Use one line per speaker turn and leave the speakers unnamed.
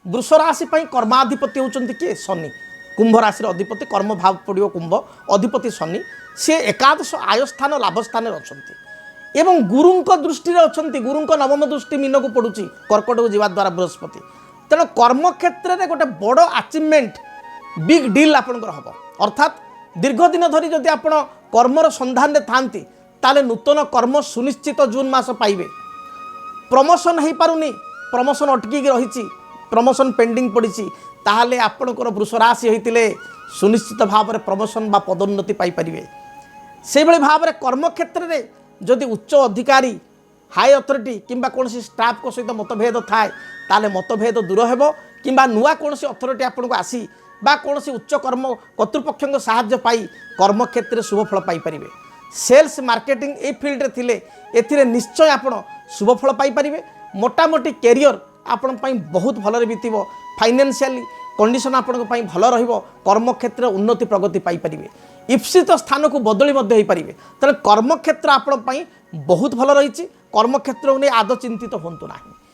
वृष राशि कर्माधिपति होउचंती किए शनि कुंभ राशि अधिपति कर्म भाव पड़ो कुंभ अधिपति शनि सी एकादश आय स्थान लाभ स्थान अच्छा एवं गुरु दृष्टि अच्छा गुरु नवम दृष्टि मीन को पड़ुची कर्कट को जीवा द्वारा बृहस्पति तेणु कर्म क्षेत्र में गोटे बड़ अचिवमेंट बिग डील आपंकर हम अर्थात दीर्घ दिन धरी जदि आप कर्मर सन्धान था ताले नूतन कर्म सुनिश्चित जून मास पाइबे प्रमोशन हो पारुनी प्रमोशन अटकी रही प्रमोशन पेंडिंग पड़ी ताहले आपणकर वृष राशि होते सुनिश्चित भाव में प्रमोशन बा पदोन्नति पाइपर से भाव में कर्म क्षेत्र में जदि उच्च अधिकारी हाई अथॉरिटी किंबा कौन स्टाफ को सहित मतभेद थाए ताले मतभेद दूर हो कि नुआ कौन अथॉरिटी आपन को आसी बा कौन उच्च कर्म कर्तृपक्ष साहाय्य पाई कर्म क्षेत्र में शुभफल पाइपर सेल्स मार्केटिंग ए फील्ड थिले एथिरे निश्चय आपण शुभफल पाइपर मोटामोटी कैरियर आपण पई बहुत भल बीतब फाइनेंशियली कंडीशन आपण भल रहिबो कर्म क्षेत्र उन्नति प्रगति पाइपर इप्सित स्थान को बदली हो पारे तेणु कर्म क्षेत्र आपण बहुत भल रही कर्म क्षेत्र को नहीं आदौ चिंतित हूँ ना।